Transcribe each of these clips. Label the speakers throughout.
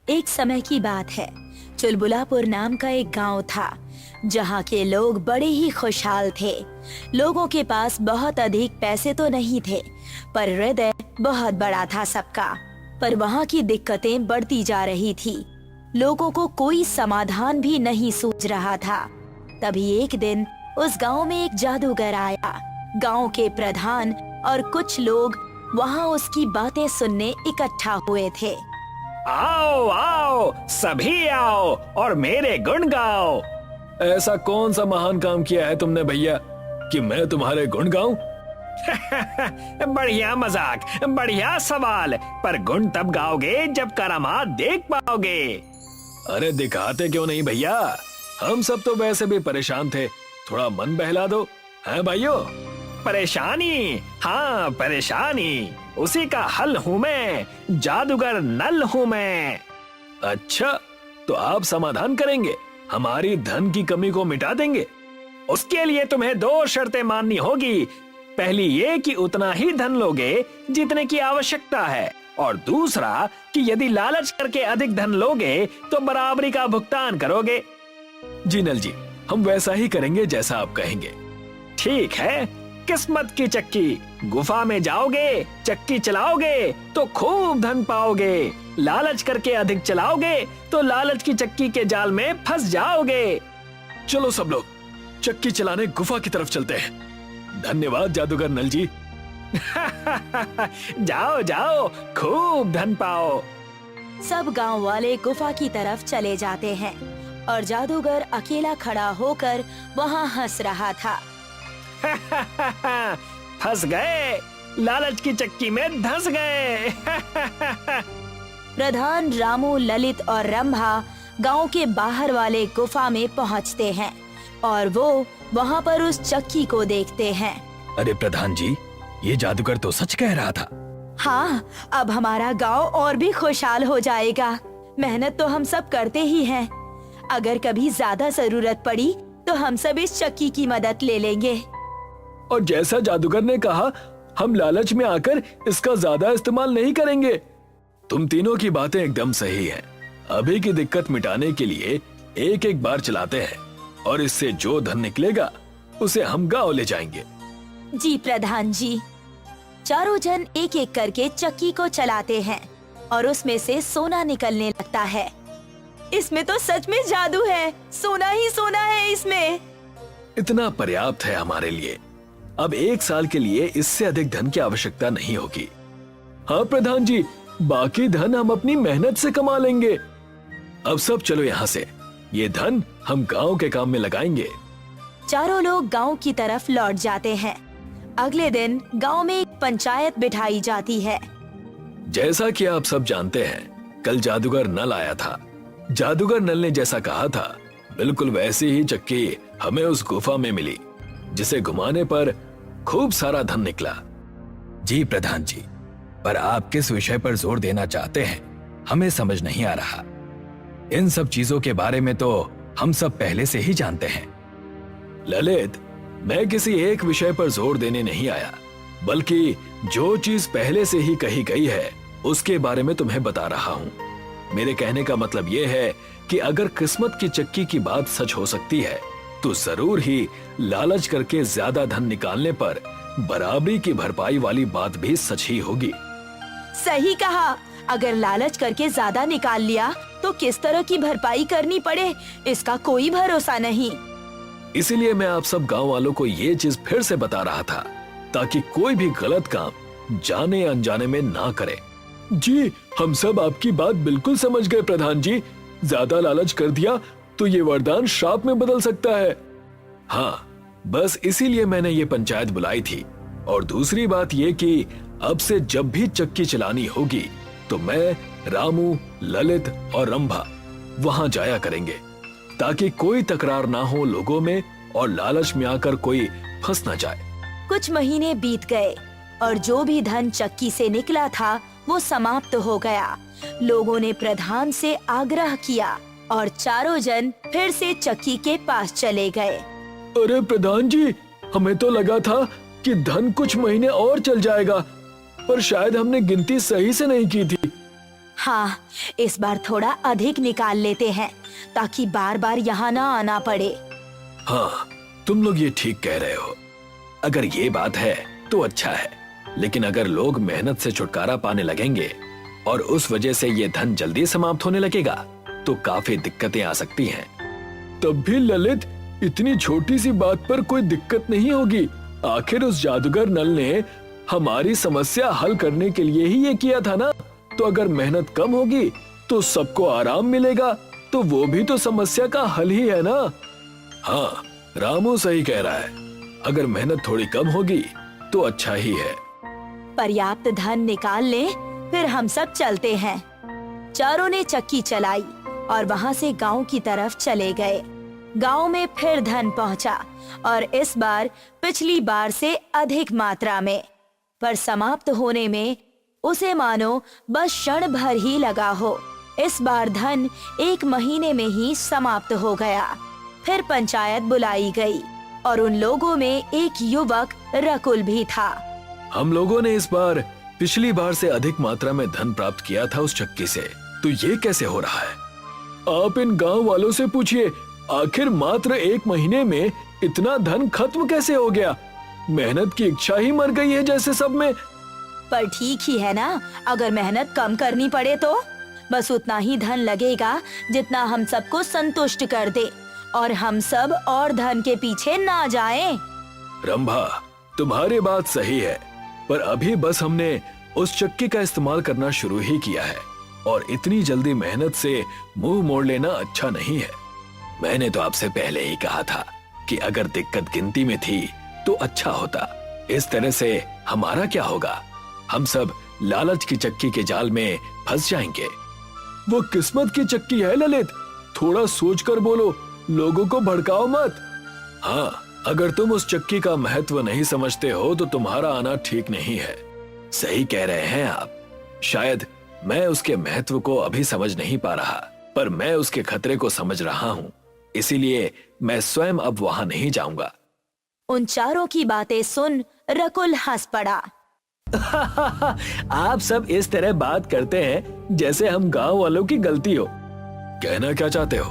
Speaker 1: एक समय की बात है। चुलबुलापुर नाम का एक गांव था, जहां के लोग बड़े ही खुशहाल थे। लोगों के पास बहुत अधिक पैसे तो नहीं थे, पर हृदय बहुत बड़ा था सबका। पर वहां की दिक्कतें बढ़ती जा रही थी। लोगों को कोई समाधान भी नहीं सूझ रहा था। तभी एक दिन उस गांव में एक जादूगर आया। गांव के प्रधान और कुछ लोग वहां उसकी बातें सुनने इकट्ठा हुए थे।
Speaker 2: आओ आओ सभी आओ और मेरे गुण गाओ।
Speaker 3: ऐसा कौन सा महान काम किया है तुमने भैया कि मैं तुम्हारे गुण गाऊं?
Speaker 2: बढ़िया मजाक, बढ़िया सवाल, पर गुण तब गाओगे जब करामात देख पाओगे।
Speaker 3: अरे दिखाते क्यों नहीं भैया? हम सब तो वैसे भी परेशान थे, थोड़ा मन बहला दो। हैं भाइयों?
Speaker 2: परेशानी? हाँ परेशानी, उसी का हल हूँ मैं, जादूगर नल हूँ मैं।
Speaker 3: अच्छा, तो आप समाधान करेंगे, हमारी धन की कमी को मिटा देंगे?
Speaker 2: उसके लिए तुम्हें दो शर्तें माननी होगी। पहली ये कि उतना ही धन लोगे जितने की आवश्यकता है, और दूसरा कि यदि लालच करके अधिक धन लोगे तो बराबरी का भुगतान करोगे।
Speaker 3: जी नल जी, हम वैसा ही करेंगे जैसा आप कहेंगे।
Speaker 2: ठीक है, किस्मत की चक्की, गुफा में जाओगे, चक्की चलाओगे तो खूब धन पाओगे। लालच करके अधिक चलाओगे तो लालच की चक्की के जाल में फंस जाओगे।
Speaker 3: चलो सब लोग चक्की चलाने गुफा की तरफ चलते हैं। धन्यवाद जादूगर नल जी।
Speaker 2: जाओ जाओ, खूब धन पाओ।
Speaker 1: सब गांव वाले गुफा की तरफ चले जाते हैं और जादूगर अकेला खड़ा होकर वहां हंस रहा था।
Speaker 2: फंस गए, लालच की चक्की में धंस गए।
Speaker 1: प्रधान रामू, ललित और रंभा गांव के बाहर वाले गुफा में पहुंचते हैं और वो वहां पर उस चक्की को देखते हैं।
Speaker 3: अरे प्रधान जी, ये जादूगर तो सच कह रहा था।
Speaker 1: हाँ, अब हमारा गांव और भी खुशहाल हो जाएगा। मेहनत तो हम सब करते ही हैं। अगर कभी ज्यादा जरूरत पड़ी तो हम सब इस चक्की की मदद ले लेंगे।
Speaker 3: और जैसा जादूगर ने कहा, हम लालच में आकर इसका ज्यादा इस्तेमाल नहीं करेंगे। तुम तीनों की बातें एकदम सही हैं। अभी की दिक्कत मिटाने के लिए एक एक बार चलाते हैं और इससे जो धन निकलेगा उसे हम गांव ले जाएंगे।
Speaker 1: जी प्रधान जी। चारों जन एक एक करके चक्की को चलाते हैं और उसमें से सोना निकलने लगता है। इसमें तो सच में जादू है, सोना ही सोना है इसमें।
Speaker 3: इतना पर्याप्त है हमारे लिए। अब 1 साल के लिए इससे अधिक धन की आवश्यकता नहीं होगी। हाँ प्रधान जी, बाकी धन हम अपनी मेहनत से कमा लेंगे। अब सब चलो यहाँ से, ये धन हम गांव के काम में लगाएंगे।
Speaker 1: चारों लोग गांव की तरफ लौट जाते हैं। अगले दिन गांव में एक पंचायत बिठाई जाती है।
Speaker 3: जैसा कि आप सब जानते हैं, कल जादूगर नल आया था। जादूगर नल ने जैसा कहा था, बिल्कुल वैसी ही चक्की हमें उस गुफा में मिली, जिसे घुमाने पर खूब सारा धन निकला। जी प्रधान जी, पर आप किस विषय पर जोर देना चाहते हैं, हमें समझ नहीं आ रहा। इन सब चीजों के बारे में तो हम सब पहले से ही जानते हैं। ललित, मैं किसी एक विषय पर जोर देने नहीं आया, बल्कि जो चीज पहले से ही कही गई है उसके बारे में तुम्हें बता रहा हूँ। मेरे कहने का मतलब यह है कि अगर किस्मत की चक्की की बात सच हो सकती है, तो जरूर ही लालच करके ज्यादा धन निकालने पर बराबरी की भरपाई वाली बात भी सच ही होगी।
Speaker 1: सही कहा। अगर लालच करके ज्यादा निकाल लिया तो किस तरह की भरपाई करनी पड़े, इसका कोई भरोसा नहीं।
Speaker 3: इसीलिए मैं आप सब गांव वालों को ये चीज फिर से बता रहा था, ताकि कोई भी गलत काम जाने अनजाने में ना करे। जी, हम सब आपकी बात बिल्कुल समझ गए प्रधान जी। ज्यादा लालच कर दिया तो ये वरदान श्राप में बदल सकता है। हाँ, बस इसीलिए मैंने ये पंचायत बुलाई थी। और दूसरी बात ये कि अब से जब भी चक्की चलानी होगी तो मैं, रामू, ललित और रंभा वहां जाया करेंगे, ताकि कोई तकरार ना हो लोगों में और लालच में आकर कोई फंस ना जाए।
Speaker 1: कुछ महीने बीत गए और जो भी धन चक्की से निकला था वो समाप्त हो गया। लोगों ने प्रधान से आग्रह किया और चारों जन फिर से चक्की के पास चले गए।
Speaker 3: अरे प्रधान जी, हमें तो लगा था कि धन कुछ महीने और चल जाएगा, पर शायद हमने गिनती सही से नहीं की थी।
Speaker 1: हाँ, इस बार थोड़ा अधिक निकाल लेते हैं ताकि बार बार यहाँ ना आना पड़े।
Speaker 3: हाँ, तुम लोग ये ठीक कह रहे हो। अगर ये बात है तो अच्छा है, लेकिन अगर लोग मेहनत से छुटकारा पाने लगेंगे और उस वजह से ये धन जल्दी समाप्त होने लगेगा तो काफी दिक्कतें आ सकती हैं। तब भी ललित, इतनी छोटी सी बात पर कोई दिक्कत नहीं होगी। आखिर उस जादूगर नल ने हमारी समस्या हल करने के लिए ही ये किया था ना। तो अगर मेहनत कम होगी तो सबको आराम मिलेगा, तो वो भी तो समस्या का हल ही है ना। हाँ, रामू सही कह रहा है। अगर मेहनत थोड़ी कम होगी तो अच्छा ही है।
Speaker 1: पर्याप्त धन निकाल ले, फिर हम सब चलते हैं। चारों ने चक्की चलाई और वहाँ से गांव की तरफ चले गए। गांव में फिर धन पहुँचा और इस बार पिछली बार से अधिक मात्रा में, पर समाप्त होने में उसे मानो बस क्षण भर ही लगा हो। इस बार धन 1 महीने में ही समाप्त हो गया। फिर पंचायत बुलाई गई और उन लोगों में एक युवक रकुल भी था।
Speaker 3: हम लोगों ने इस बार पिछली बार से अधिक मात्रा में धन प्राप्त किया था उस चक्की से, तो ये कैसे हो रहा है? आप इन गांव वालों से पूछिए, आखिर मात्र 1 महीने में इतना धन खत्म कैसे हो गया? मेहनत की इच्छा ही मर गई है जैसे सब में।
Speaker 1: पर ठीक ही है ना, अगर मेहनत कम करनी पड़े तो बस उतना ही धन लगेगा जितना हम सबको संतुष्ट कर दे और हम सब और धन के पीछे ना जाएं।
Speaker 3: रंभा, तुम्हारी बात सही है, पर अभी बस हमने उस चक्की का इस्तेमाल करना शुरू ही किया है और इतनी जल्दी मेहनत से मुंह मोड़ लेना अच्छा नहीं है। मैंने तो आपसे पहले ही कहा था कि अगर दिक्कत गिनती में थी तो अच्छा होता। इस तरह से हमारा क्या होगा? हम सब लालच की चक्की के जाल में फंस जाएंगे। वो किस्मत की चक्की है ललित, थोड़ा सोचकर बोलो, लोगों को भड़काओ मत। हाँ, अगर तुम उस चक्की का महत्व नहीं समझते हो तो तुम्हारा आना ठीक नहीं है। सही कह रहे हैं आप। शायद मैं उसके महत्व को अभी समझ नहीं पा रहा, पर मैं उसके खतरे को समझ रहा हूँ, इसीलिए मैं स्वयं अब वहां नहीं जाऊंगा।
Speaker 1: उन चारों की बातें सुन रकुल हंस पड़ा।
Speaker 2: आप सब इस तरह बात करते हैं जैसे हम गांव वालों की गलती हो।
Speaker 3: कहना क्या चाहते हो?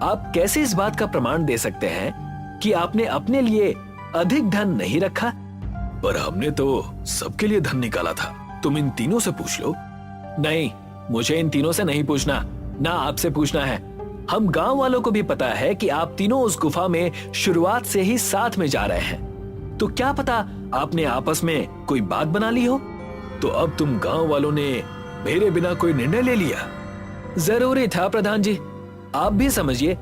Speaker 2: आप कैसे इस बात का प्रमाण दे सकते हैं कि आपने अपने लिए अधिक धन नहीं रखा?
Speaker 3: पर हमने तो सबके लिए धन निकाला था। तुम इन तीनों से पूछ लो।
Speaker 2: नहीं, मुझे इन तीनों से नहीं पूछना, ना आपसे पूछना है। हम गांव वालों को भी पता है कि आप तीनों उस गुफा में शुरुआत से ही साथ में जा रहे हैं, तो क्या पता आपने आपस में कोई बात बना ली हो।
Speaker 3: तो अब तुम गांव वालों ने मेरे बिना कोई निर्णय ले लिया?
Speaker 2: जरूरी था प्रधान जी। आप भी समझिए,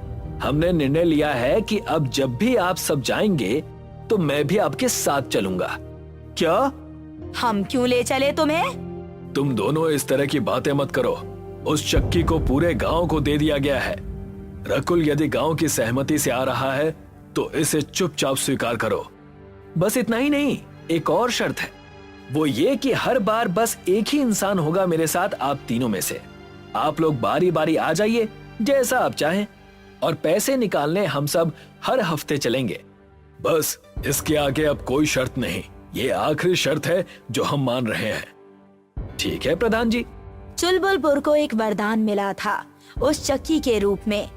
Speaker 2: हमने निर्णय लिया है कि अब जब भी आप सब जाएंगे तो मैं भी आपके साथ चलूंगा। क्या?
Speaker 1: हम क्यों ले चले तुम्हें?
Speaker 3: तुम दोनों इस तरह की बातें मत करो। उस चक्की को पूरे गांव को दे दिया गया है। रकुल यदि गांव की सहमति से आ रहा है तो इसे चुपचाप स्वीकार करो।
Speaker 2: बस इतना ही नहीं, एक और शर्त है। वो ये कि हर बार बस एक ही इंसान होगा मेरे साथ आप तीनों में से। आप लोग बारी बारी आ जाइए जैसा आप चाहें, और पैसे निकालने हम सब हर हफ्ते चलेंगे।
Speaker 3: बस इसके आगे अब कोई शर्त नहीं। ये आखिरी शर्त है जो हम मान रहे हैं।
Speaker 2: ठीक है प्रधान जी।
Speaker 1: चुलबुलपुर को एक वरदान मिला था उस चक्की के रूप में,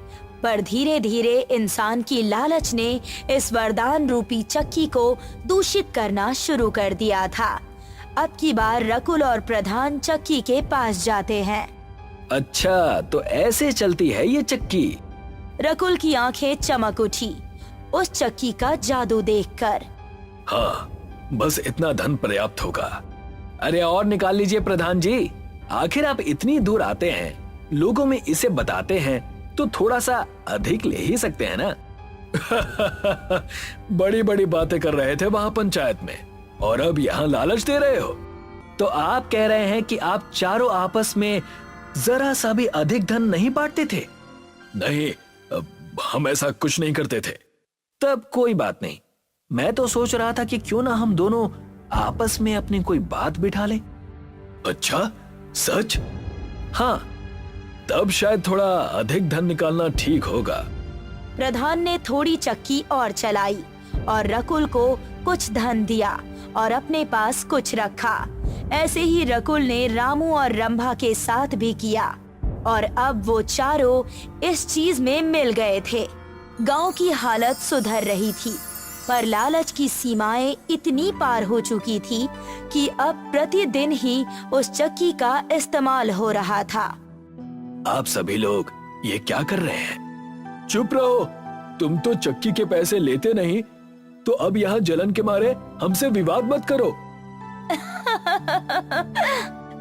Speaker 1: पर धीरे धीरे इंसान की लालच ने इस वरदान रूपी चक्की को दूषित करना शुरू कर दिया था। अब की बार रकुल और प्रधान चक्की के पास जाते हैं।
Speaker 2: अच्छा, तो ऐसे चलती है ये चक्की?
Speaker 1: रकुल की आंखें चमक उठी उस चक्की का जादू देखकर।
Speaker 3: हाँ, बस इतना धन पर्याप्त होगा।
Speaker 2: अरे और निकाल लीजिए प्रधान जी। आखिर आप इतनी दूर आते हैं, लोगों में इसे बताते हैं, तो थोड़ा सा अधिक ले ही सकते हैं ना।
Speaker 3: बड़ी बड़ी बातें कर रहे थे वहां पंचायत में, और अब यहाँ लालच दे रहे हो।
Speaker 2: तो आप कह रहे हैं कि आप चारों आपस में जरा सा भी अधिक धन नहीं बांटते थे?
Speaker 3: नहीं, हम ऐसा कुछ नहीं करते थे।
Speaker 2: तब कोई बात नहीं। मैं तो सोच रहा था कि क्यों ना हम दोनों आपस में अपनी कोई बात बिठा लें।
Speaker 3: अच्छा, सच?
Speaker 2: हाँ।
Speaker 3: तब शायद थोड़ा अधिक धन निकालना ठीक होगा।
Speaker 1: प्रधान ने थोड़ी चक्की और चलाई और रकुल को कुछ धन दिया और अपने पास कुछ रखा। ऐसे ही रकुल ने रामू और रंभा के साथ भी किया और अब वो चारों इस चीज में मिल गए थे। गांव की हालत सुधर रही थी, पर लालच की सीमाएं इतनी पार हो चुकी थी कि अब प्रतिदिन ही उस चक्की का इस्तेमाल हो रहा था।
Speaker 3: आप सभी लोग ये क्या कर रहे हैं? चुप रहो, तुम तो चक्की के पैसे लेते नहीं, तो अब यहाँ जलन के मारे हमसे विवाद मत करो।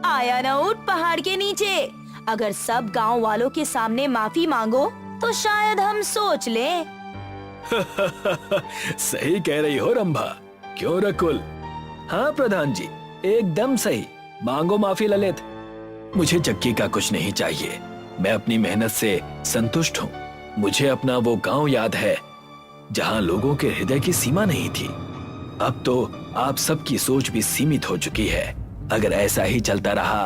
Speaker 1: आया ना ऊंट पहाड़ के नीचे। अगर सब गांव वालों के सामने माफी मांगो तो शायद हम सोच लें।
Speaker 3: सही कह रही हो रंभा, क्यों रकुल?
Speaker 2: हाँ प्रधान जी, एकदम सही। मांगो माफी ललित।
Speaker 3: मुझे चक्की का कुछ नहीं चाहिए, मैं अपनी मेहनत से संतुष्ट हूँ। मुझे अपना वो गांव याद है जहाँ लोगों के हृदय की सीमा नहीं थी। अब तो आप सबकी सोच भी सीमित हो चुकी है। अगर ऐसा ही चलता रहा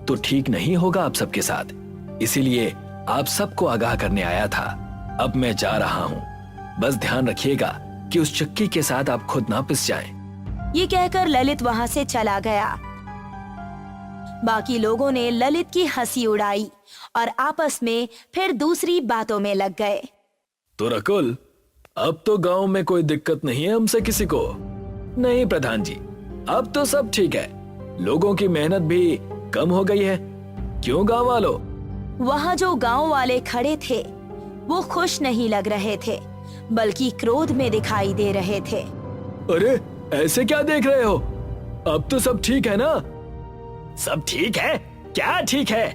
Speaker 3: तो ठीक नहीं होगा आप सबके साथ। इसीलिए आप सबको आगाह करने आया था। अब मैं जा रहा हूँ, बस ध्यान रखिएगा कि उस चक्की के साथ आप खुद ना पिस जाएं।
Speaker 1: ये कहकर ललित वहाँ से चला गया। बाकी लोगों ने ललित की हंसी उड़ाई और आपस में फिर दूसरी बातों में लग गए।
Speaker 3: तो रकुल, अब तो गांव में कोई दिक्कत नहीं है हमसे किसी को?
Speaker 2: नहीं प्रधान जी, अब तो सब ठीक है। लोगों की मेहनत भी कम हो गई है। क्यों गांव वालों?
Speaker 1: वहाँ जो गांव वाले खड़े थे वो खुश नहीं लग रहे थे, बल्कि क्रोध में दिखाई दे रहे थे।
Speaker 3: अरे ऐसे क्या देख रहे हो? अब तो सब ठीक है ना?
Speaker 2: सब ठीक है? क्या ठीक है?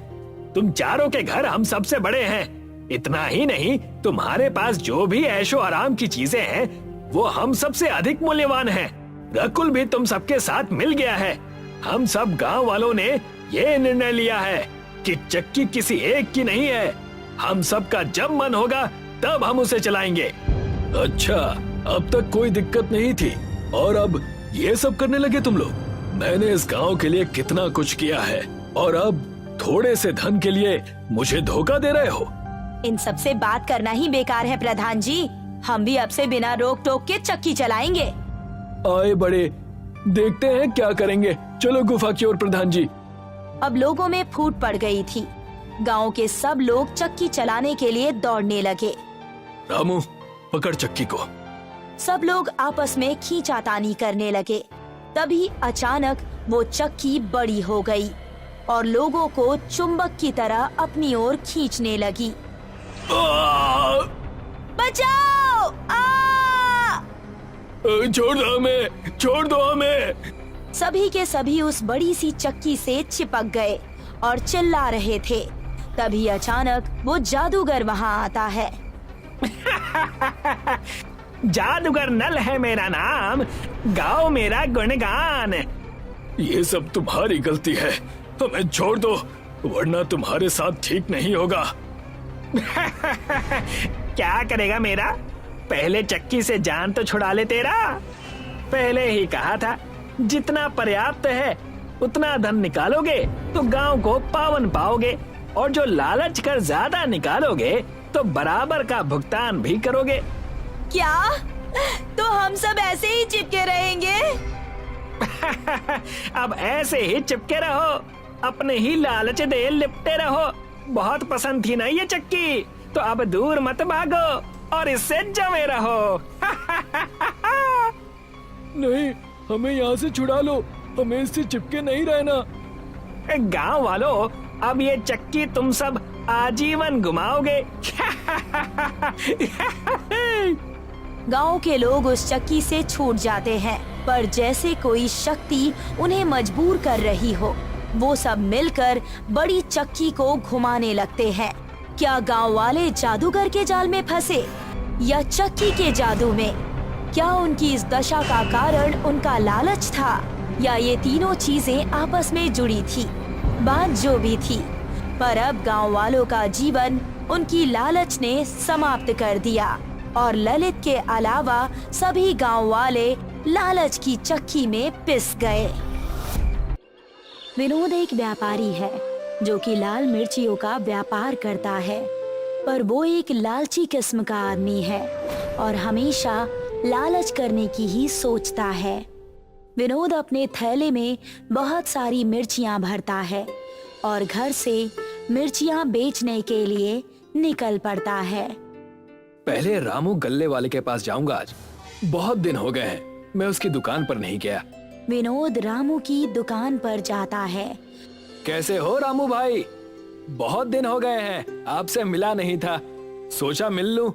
Speaker 2: तुम चारों के घर हम सबसे बड़े हैं। इतना ही नहीं, तुम्हारे पास जो भी ऐशो आराम की चीजें हैं वो हम सबसे अधिक मूल्यवान हैं। रकुल भी तुम सबके साथ मिल गया है। हम सब गांव वालों ने ये निर्णय लिया है कि चक्की किसी एक की नहीं है। हम सबका जब मन होगा तब हम उसे चलाएंगे।
Speaker 3: अच्छा, अब तक कोई दिक्कत नहीं थी और अब ये सब करने लगे तुम लोग? मैंने इस गांव के लिए कितना कुछ किया है और अब थोड़े से धन के लिए मुझे धोखा दे रहे हो?
Speaker 1: इन सब से बात करना ही बेकार है प्रधान जी। हम भी अब से बिना रोक टोक के चक्की चलाएंगे।
Speaker 3: आए बड़े, देखते हैं क्या करेंगे। चलो गुफा की ओर प्रधान जी।
Speaker 1: अब लोगों में फूट पड़ गई थी। गांव के सब लोग चक्की चलाने के लिए दौड़ने लगे।
Speaker 3: रामू, पकड़ चक्की को।
Speaker 1: सब लोग आपस में खींचातानी करने लगे। तभी अचानक वो चक्की बड़ी हो गई और लोगों को चुंबक की तरह अपनी ओर खींचने लगी। बचाओ!
Speaker 3: छोड़ दो हमें, छोड़ दो हमें।
Speaker 1: सभी के सभी उस बड़ी सी चक्की से चिपक गए और चिल्ला रहे थे। तभी अचानक वो जादूगर वहाँ आता है।
Speaker 2: जादूगर नल है मेरा नाम, गाओ मेरा गुणगान।
Speaker 3: ये सब तुम्हारी गलती है, हमें छोड़ दो वरना तुम्हारे साथ ठीक नहीं होगा।
Speaker 2: क्या करेगा मेरा? पहले चक्की से जान तो छुड़ा ले तेरा। पहले ही कहा था, जितना पर्याप्त है उतना धन निकालोगे तो गांव को पावन पाओगे, और जो लालच कर ज्यादा निकालोगे तो बराबर का भुगतान भी करोगे।
Speaker 1: क्या? तो हम सब ऐसे ही चिपके रहेंगे?
Speaker 2: अब ऐसे ही चिपके रहो, अपने ही लालच दे लिपटे रहो। बहुत पसंद थी ना ये चक्की, तो अब दूर मत भागो और इससे जमे रहो।
Speaker 3: नहीं, हमें यहाँ से छुड़ा लो, हमें इससे चिपके नहीं रहना।
Speaker 2: गांव वालों, अब ये चक्की तुम सब आजीवन घुमाओगे।
Speaker 1: गांव के लोग उस चक्की से छूट जाते हैं, पर जैसे कोई शक्ति उन्हें मजबूर कर रही हो, वो सब मिलकर बड़ी चक्की को घुमाने लगते हैं। क्या गांव वाले जादूगर के जाल में फंसे या चक्की के जादू में? क्या उनकी इस दशा का कारण उनका लालच था या ये तीनों चीजें आपस में जुड़ी थी? बात जो भी थी, पर अब गांव वालों का जीवन उनकी लालच ने समाप्त कर दिया और ललित के अलावा सभी गांव वाले लालच की चक्की में पिस गए। विनोद एक व्यापारी है जो कि लाल मिर्चियों का व्यापार करता है, पर वो एक लालची किस्म का आदमी है और हमेशा लालच करने की ही सोचता है। विनोद अपने थैले में बहुत सारी मिर्चियां भरता है और घर से मिर्चियां बेचने के लिए निकल पड़ता है।
Speaker 3: पहले रामू गल्ले वाले के पास जाऊंगा आज। बहुत दिन हो गए हैं मैं उसकी दुकान पर नहीं गया।
Speaker 1: विनोद रामू की दुकान पर जाता है।
Speaker 3: कैसे हो रामू भाई? बहुत दिन हो गए हैं, आपसे मिला नहीं था, सोचा मिल लूं।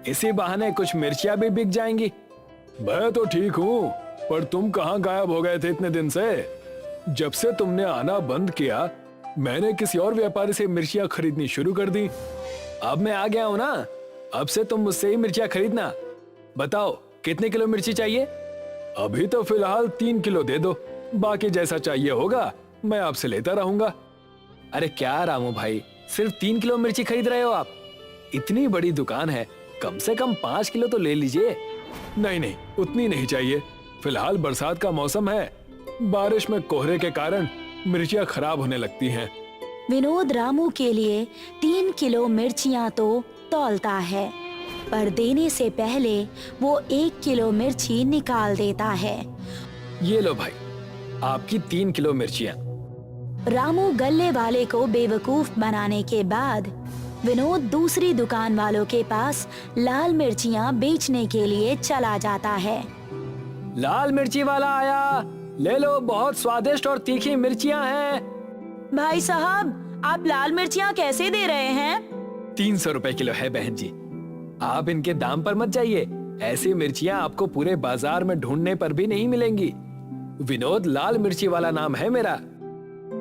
Speaker 3: इसी बहाने कुछ मिर्चियां भी बिक जाएंगी। मैं तो ठीक हूँ, पर तुम कहाँ गायब हो गए थे इतने दिन से? जब से तुमने आना बंद किया मैंने किसी और व्यापारी से मिर्चियां खरीदनी शुरू कर दी। अब मैं आ गया हूँ ना, अब से तुम मुझसे ही मिर्चियां खरीदना। बताओ कितने किलो मिर्ची चाहिए? अभी तो फिलहाल 3 किलो दे दो, बाकी जैसा चाहिए होगा मैं आपसे लेता रहूंगा। अरे क्या रामू भाई, सिर्फ 3 किलो मिर्ची खरीद रहे हो आप? इतनी बड़ी दुकान है, कम से कम 5 किलो तो ले लीजिए। नहीं नहीं, उतनी नहीं चाहिए। फिलहाल बरसात का मौसम है, बारिश में कोहरे के कारण मिर्चियां खराब होने लगती हैं।
Speaker 1: विनोद रामू के लिए 3 किलो मिर्चियां तो तौलता है, पर देने से पहले वो 1 किलो मिर्ची निकाल देता है।
Speaker 3: ये लो भाई, आपकी 3 किलो मिर्चियां।
Speaker 1: रामू गल्ले वाले को बेवकूफ बनाने के बाद विनोद दूसरी दुकान वालों के पास लाल मिर्चियां बेचने के लिए चला जाता है।
Speaker 2: लाल मिर्ची वाला आया, ले लो, बहुत स्वादिष्ट और तीखी मिर्चियां हैं।
Speaker 1: भाई साहब, आप लाल मिर्चियां कैसे दे रहे हैं?
Speaker 3: 300 रुपए किलो है बहन जी। आप इनके दाम पर मत जाइए, ऐसी मिर्चियां आपको पूरे बाजार में ढूंढने पर भी नहीं मिलेंगी। विनोद लाल मिर्ची वाला नाम है मेरा।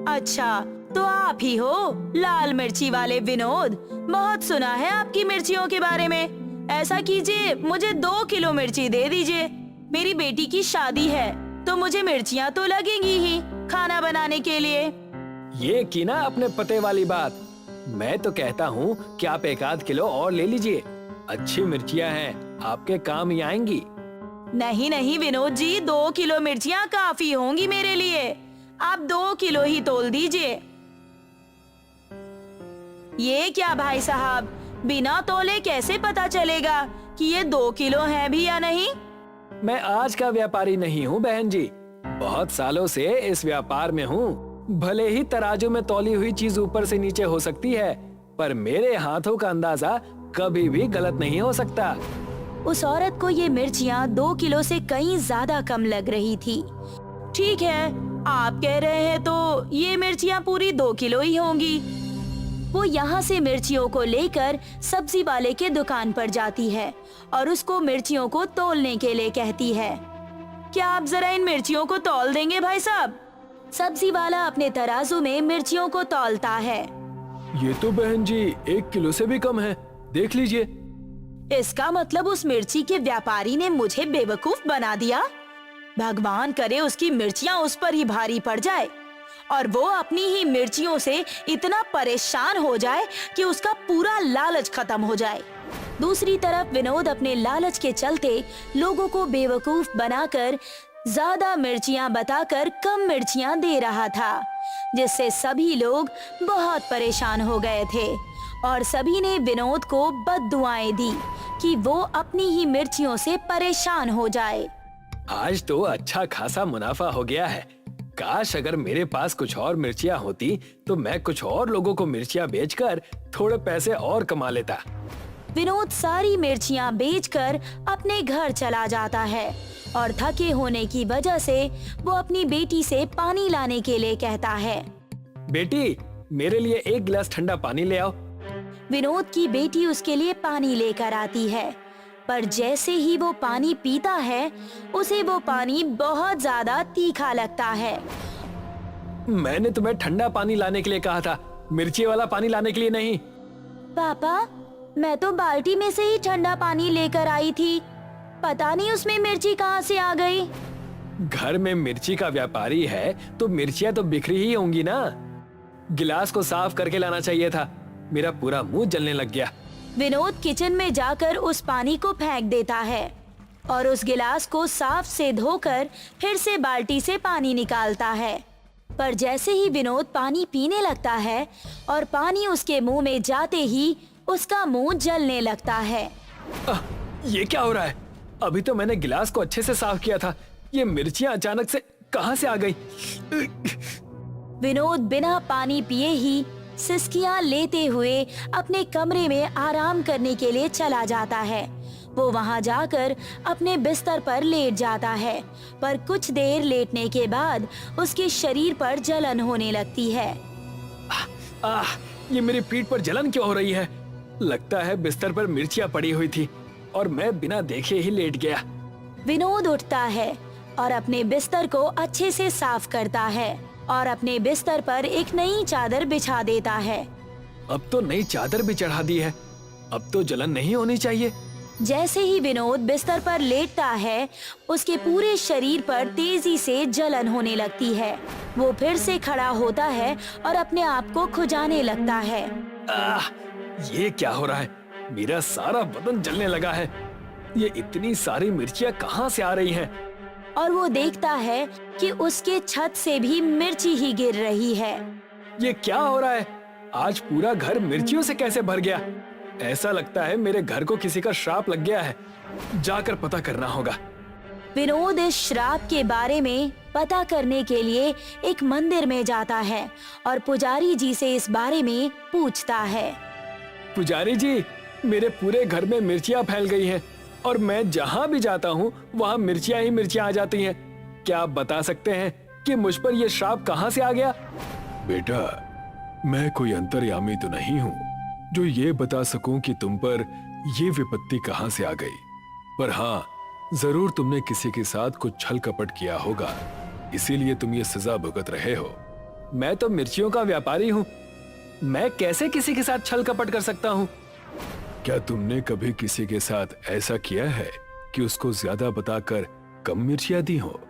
Speaker 1: अच्छा, तो आप ही हो लाल मिर्ची वाले विनोद। बहुत सुना है आपकी मिर्चियों के बारे में। ऐसा कीजिए, मुझे 2 किलो मिर्ची दे दीजिए। मेरी बेटी की शादी है तो मुझे मिर्चियाँ तो लगेंगी ही खाना बनाने के लिए।
Speaker 2: ये की ना अपने पते वाली बात। मैं तो कहता हूँ कि आप 1 किलो और ले लीजिए। अच्छी मिर्चियाँ हैं, आपके काम ही आएंगी।
Speaker 1: नहीं नहीं विनोद जी, 2 किलो मिर्चियाँ काफी होंगी मेरे लिए। आप 2 किलो ही तोल दीजिए। ये क्या भाई साहब, बिना तोले कैसे पता चलेगा कि ये 2 किलो है भी या नहीं?
Speaker 2: मैं आज का व्यापारी नहीं हूँ बहन जी, बहुत सालों से इस व्यापार में हूँ। भले ही तराजू में तौली हुई चीज ऊपर से नीचे हो सकती है, पर मेरे हाथों का अंदाजा कभी भी गलत नहीं हो सकता।
Speaker 1: उस औरत को ये मिर्चियाँ 2 किलो से कहीं ज्यादा कम लग रही थी। ठीक है, आप कह रहे हैं तो ये मिर्चियाँ पूरी 2 किलो ही होंगी। वो यहाँ से मिर्चियों को लेकर सब्जी वाले के दुकान पर जाती है और उसको मिर्चियों को तौलने के लिए कहती है। क्या आप जरा इन मिर्चियों को तौल देंगे भाई साहब? सब्जी वाला अपने तराजू में मिर्चियों को तौलता है।
Speaker 3: ये तो बहन जी 1 किलो से भी कम है, देख लीजिए।
Speaker 1: इसका मतलब उस मिर्ची के व्यापारी ने मुझे बेवकूफ बना दिया। भगवान करे उसकी मिर्चियाँ उस पर ही भारी पड़ जाए और वो अपनी ही मिर्चियों से इतना परेशान हो जाए कि उसका पूरा लालच खत्म हो जाए। दूसरी तरफ विनोद अपने लालच के चलते लोगों को बेवकूफ बनाकर ज्यादा मिर्चियां बताकर कम मिर्चियां दे रहा था, जिससे सभी लोग बहुत परेशान हो गए थे और सभी ने विनोद को बद्दुआएं दी कि वो अपनी ही मिर्चियों से परेशान हो जाए।
Speaker 2: आज तो अच्छा खासा मुनाफा हो गया है। काश अगर मेरे पास कुछ और मिर्चियाँ होती तो मैं कुछ और लोगों को मिर्चियाँ बेचकर थोड़े पैसे और कमा लेता।
Speaker 1: विनोद सारी मिर्चियां बेचकर अपने घर चला जाता है और थके होने की वजह से वो अपनी बेटी से पानी लाने के लिए कहता है।
Speaker 2: बेटी, मेरे लिए 1 गिलास ठंडा पानी ले आओ।
Speaker 1: विनोद की बेटी उसके लिए पानी लेकर आती है, पर जैसे ही वो पानी पीता है उसे वो पानी बहुत ज्यादा तीखा लगता है।
Speaker 2: मैंने तुम्हें ठंडा पानी लाने के लिए कहा था, मिर्ची वाला पानी लाने के लिए नहीं।
Speaker 1: पापा, मैं तो बाल्टी में से ही ठंडा पानी लेकर आई थी, पता नहीं उसमें मिर्ची कहाँ से आ गई।
Speaker 2: घर में मिर्ची का व्यापारी है तो मिर्चियाँ तो बिखरी ही होंगी ना। गिलास को साफ करके लाना चाहिए था। मेरा पूरा मुंह जलने लग गया।
Speaker 1: विनोद किचन में जाकर उस पानी को फेंक देता है और उस गिलास को साफ से धोकर फिर से बाल्टी से पानी निकालता है। पर जैसे ही विनोद पानी पीने लगता है और पानी उसके मुंह में जाते ही उसका मुंह जलने लगता है।
Speaker 2: ये क्या हो रहा है? अभी तो मैंने गिलास को अच्छे से साफ किया था, ये मिर्चियाँ अचानक से कहाँ से आ गई?
Speaker 1: विनोद बिना पानी पिए ही सिसकियां लेते हुए अपने कमरे में आराम करने के लिए चला जाता है। वो वहां जाकर अपने बिस्तर पर लेट जाता है, पर कुछ देर लेटने के बाद उसके शरीर पर जलन होने लगती है।
Speaker 2: ये मेरी पीठ पर जलन क्यों हो रही है? लगता है बिस्तर पर मिर्चियाँ पड़ी हुई थी और मैं बिना देखे ही लेट गया।
Speaker 1: विनोद उठता है और अपने बिस्तर को अच्छे से साफ करता है और अपने बिस्तर पर एक नई चादर बिछा देता है।
Speaker 2: अब तो नई चादर भी चढ़ा दी है, अब तो जलन नहीं होनी चाहिए।
Speaker 1: जैसे ही विनोद बिस्तर पर लेटता है, उसके पूरे शरीर पर तेजी से जलन होने लगती है। वो फिर से खड़ा होता है और अपने आप को खुजाने लगता है।
Speaker 2: ये क्या हो रहा है? मेरा सारा बदन जलने लगा है। ये इतनी सारी मिर्चियाँ कहाँ से आ रही हैं?
Speaker 1: और वो देखता है कि उसके छत से भी मिर्ची ही गिर रही है।
Speaker 2: ये क्या हो रहा है? आज पूरा घर मिर्चियों से कैसे भर गया? ऐसा लगता है मेरे घर को किसी का श्राप लग गया है। जाकर पता करना होगा।
Speaker 1: विनोद इस श्राप के बारे में पता करने के लिए एक मंदिर में जाता है और पुजारी जी से इस बारे में पूछता है।
Speaker 2: पुजारी जी, मेरे पूरे घर में मिर्चियाँ फैल गई हैं और मैं जहाँ भी जाता हूँ वहाँ मिर्चियाँ ही मिर्चियाँ आ जाती हैं। क्या आप बता सकते हैं कि मुझ पर यह श्राप कहाँ से आ गया?
Speaker 3: बेटा, मैं कोई अंतर्यामी तो नहीं हूँ जो ये बता सकूं कि तुम पर ये विपत्ति कहाँ से आ गई, पर हाँ, जरूर तुमने किसी के साथ कुछ छल कपट किया होगा, इसीलिए तुम ये सजा भुगत रहे हो।
Speaker 2: मैं तो मिर्चियों का व्यापारी हूँ, मैं कैसे किसी के साथ छल कपट कर सकता हूँ?
Speaker 3: क्या तुमने कभी किसी के साथ ऐसा किया है कि उसको ज्यादा बताकर कम मिर्चियाँ दी हो?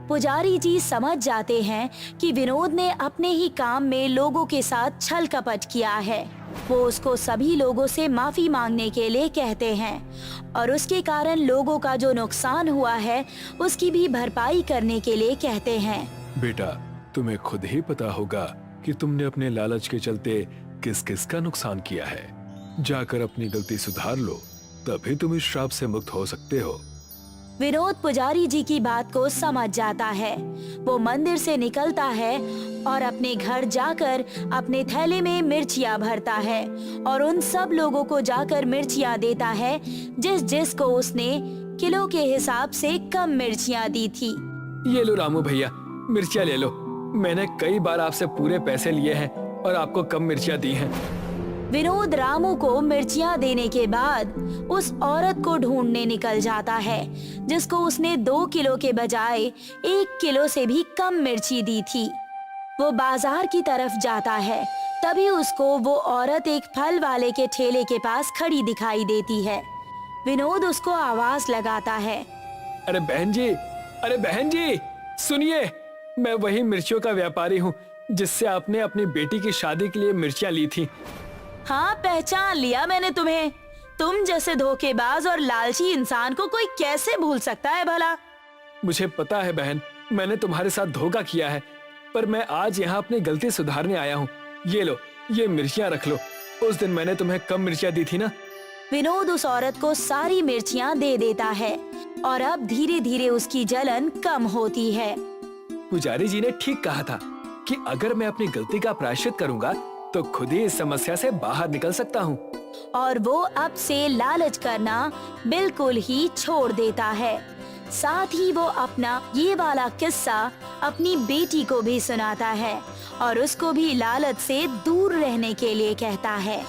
Speaker 1: पुजारी जी समझ जाते हैं कि विनोद ने अपने ही काम में लोगों के साथ छल कपट किया है। वो उसको सभी लोगों से माफी मांगने के लिए कहते हैं और उसके कारण लोगों का जो नुकसान हुआ है उसकी भी भरपाई करने के लिए कहते हैं।
Speaker 3: बेटा, तुम्हें खुद ही पता होगा कि तुमने अपने लालच के चलते किस किस का नुकसान किया है। जाकर अपनी गलती सुधार लो, तभी तुम इस श्राप से मुक्त हो सकते हो।
Speaker 1: विनोद पुजारी जी की बात को समझ जाता है। वो मंदिर से निकलता है और अपने घर जाकर अपने थैले में मिर्चियाँ भरता है और उन सब लोगों को जाकर मिर्चियाँ देता है जिस जिसको उसने किलो के हिसाब से कम मिर्चियाँ दी थी।
Speaker 2: ये लो रामू भैया, मिर्चियाँ ले लो। मैंने कई बार आपसे पूरे पैसे लिए हैं और आपको कम मिर्चियाँ दी हैं।
Speaker 1: विनोद रामू को मिर्चियाँ देने के बाद उस औरत को ढूंढने निकल जाता है जिसको उसने 2 किलो के बजाय 1 किलो से भी कम मिर्ची दी थी। वो बाजार की तरफ जाता है, तभी उसको वो औरत एक फल वाले के ठेले के पास खड़ी दिखाई देती है। विनोद उसको आवाज लगाता है।
Speaker 2: अरे बहन जी, सुनिए, मैं वही मिर्चियों का व्यापारी हूँ जिससे आपने अपनी बेटी की शादी के लिए मिर्चियाँ ली थी।
Speaker 1: हाँ, पहचान लिया मैंने तुम्हें। तुम जैसे धोखेबाज और लालची इंसान को कोई कैसे भूल सकता है भला?
Speaker 2: मुझे पता है बहन, मैंने तुम्हारे साथ धोखा किया है, पर मैं आज यहाँ अपनी गलती सुधारने आया हूँ। ये लो, ये मिर्चियाँ रख लो। उस दिन मैंने तुम्हें कम मिर्चियाँ दी थी ना।
Speaker 1: विनोद उस औरत को सारी मिर्चियाँ दे देता है और अब धीरे धीरे उसकी जलन कम होती है।
Speaker 2: पुजारी जी ने ठीक कहा था कि अगर मैं अपनी गलती का प्रायश्चित करूँगा तो खुद ही इस समस्या से बाहर निकल सकता हूँ।
Speaker 1: और वो अब से लालच करना बिल्कुल ही छोड़ देता है। साथ ही वो अपना ये वाला किस्सा अपनी बेटी को भी सुनाता है और उसको भी लालच से दूर रहने के लिए कहता है।